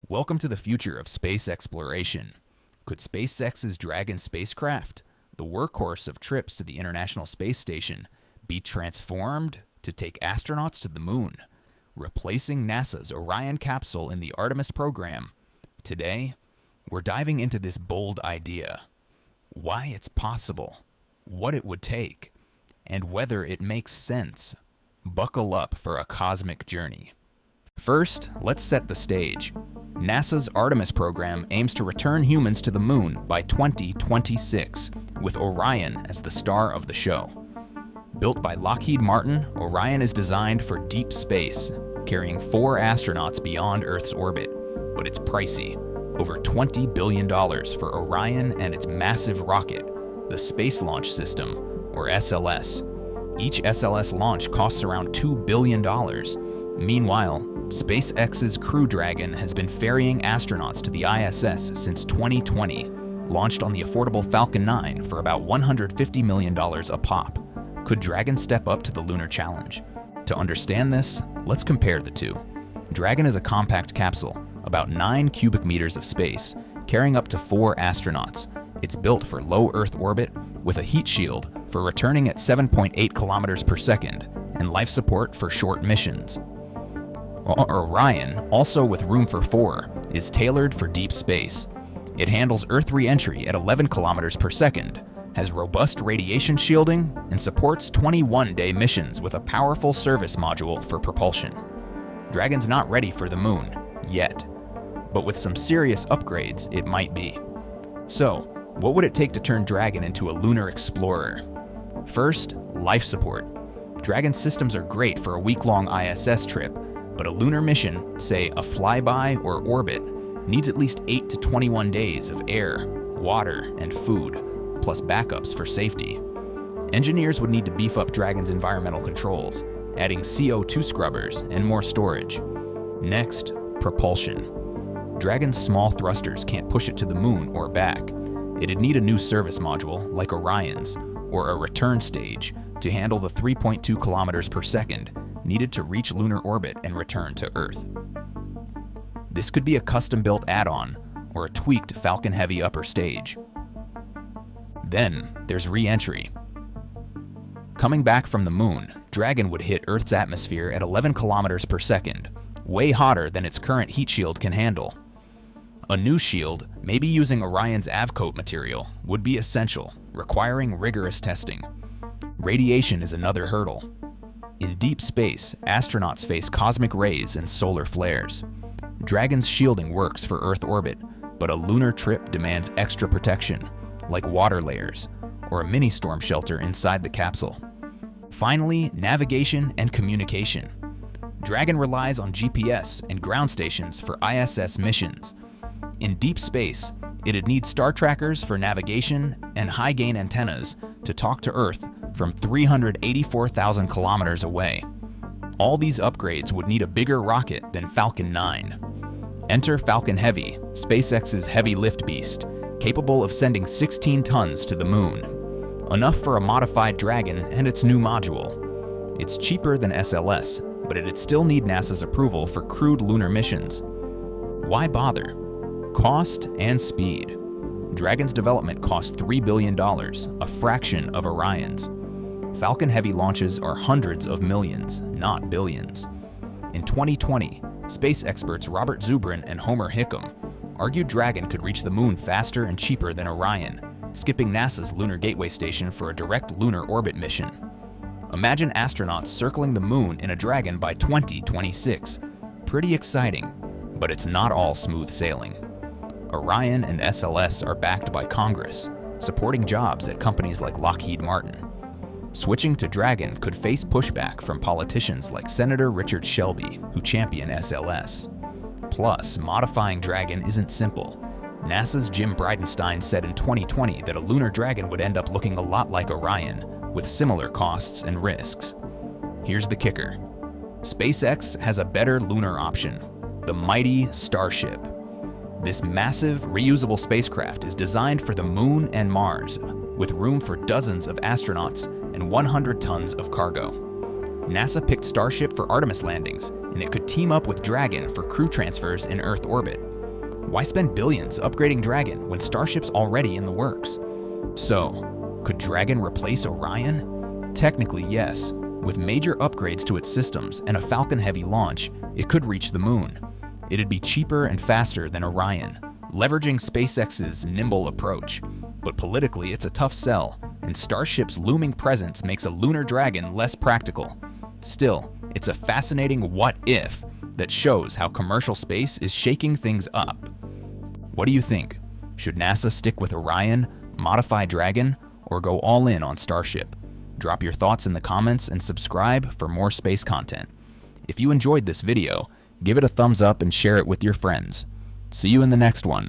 Welcome to the future of space exploration. Could SpaceX's Dragon spacecraft, the workhorse of trips to the International Space Station, be transformed to take astronauts to the moon, replacing NASA's Orion capsule in the Artemis program? Today, we're diving into this bold idea, why it's possible, what it would take, and whether it makes sense. Buckle up for a cosmic journey. First, let's set the stage. NASA's Artemis program aims to return humans to the moon by 2026, with Orion as the star of the show. Built by Lockheed Martin, Orion is designed for deep space, carrying 4 astronauts beyond Earth's orbit, but it's pricey. Over $20 billion for Orion and its massive rocket, the Space Launch System, or SLS. Each SLS launch costs around $2 billion. Meanwhile, SpaceX's Crew Dragon has been ferrying astronauts to the ISS since 2020, launched on the affordable Falcon 9 for about $150 million a pop. Could Dragon step up to the lunar challenge? To understand this, let's compare the two. Dragon is a compact capsule, about 9 cubic meters of space, carrying up to 4 astronauts. It's built for low Earth orbit with a heat shield for returning at 7.8 kilometers per second and life support for short missions. Orion, also with room for 4, is tailored for deep space. It handles Earth re-entry at 11 kilometers per second, has robust radiation shielding, and supports 21-day missions with a powerful service module for propulsion. Dragon's not ready for the moon, yet, but with some serious upgrades, it might be. So, what would it take to turn Dragon into a lunar explorer? First, life support. Dragon's systems are great for a week-long ISS trip, but a lunar mission, say a flyby or orbit, needs at least 8 to 21 days of air, water, and food, plus backups for safety. Engineers would need to beef up Dragon's environmental controls, adding CO2 scrubbers and more storage. Next, propulsion. Dragon's small thrusters can't push it to the moon or back. It'd need a new service module, like Orion's, or a return stage, to handle the 3.2 kilometers per second needed to reach lunar orbit and return to Earth. This could be a custom-built add-on or a tweaked Falcon Heavy upper stage. Then there's re-entry. Coming back from the moon, Dragon would hit Earth's atmosphere at 11 kilometers per second, way hotter than its current heat shield can handle. A new shield, maybe using Orion's Avcoat material, would be essential, requiring rigorous testing. Radiation is another hurdle. In deep space, astronauts face cosmic rays and solar flares. Dragon's shielding works for Earth orbit, but a lunar trip demands extra protection, like water layers, or a mini storm shelter inside the capsule. Finally, navigation and communication. Dragon relies on GPS and ground stations for ISS missions. In deep space, it'd need star trackers for navigation and high-gain antennas to talk to Earth from 384,000 kilometers away. All these upgrades would need a bigger rocket than Falcon 9. Enter Falcon Heavy, SpaceX's heavy lift beast, capable of sending 16 tons to the moon. Enough for a modified Dragon and its new module. It's cheaper than SLS, but it'd still need NASA's approval for crewed lunar missions. Why bother? Cost and speed. Dragon's development cost $3 billion, a fraction of Orion's. Falcon Heavy launches are hundreds of millions, not billions. In 2020, space experts Robert Zubrin and Homer Hickam argued Dragon could reach the moon faster and cheaper than Orion, skipping NASA's Lunar Gateway Station for a direct lunar orbit mission. Imagine astronauts circling the moon in a Dragon by 2026. Pretty exciting, but it's not all smooth sailing. Orion and SLS are backed by Congress, supporting jobs at companies like Lockheed Martin. Switching to Dragon could face pushback from politicians like Senator Richard Shelby, who champion SLS. Plus, modifying Dragon isn't simple. NASA's Jim Bridenstine said in 2020 that a lunar Dragon would end up looking a lot like Orion, with similar costs and risks. Here's the kicker. SpaceX has a better lunar option, the mighty Starship. This massive, reusable spacecraft is designed for the moon and Mars, with room for dozens of astronauts and 100 tons of cargo. NASA picked Starship for Artemis landings, and it could team up with Dragon for crew transfers in Earth orbit. Why spend billions upgrading Dragon when Starship's already in the works? So, could Dragon replace Orion? Technically, yes. With major upgrades to its systems and a Falcon-heavy launch, it could reach the moon. It'd be cheaper and faster than Orion, leveraging SpaceX's nimble approach. But politically, it's a tough sell, and Starship's looming presence makes a lunar dragon less practical. Still, it's a fascinating what-if that shows how commercial space is shaking things up. What do you think? Should NASA stick with Orion, modify Dragon, or go all in on Starship? Drop your thoughts in the comments and subscribe for more space content. If you enjoyed this video, give it a thumbs up and share it with your friends. See you in the next one.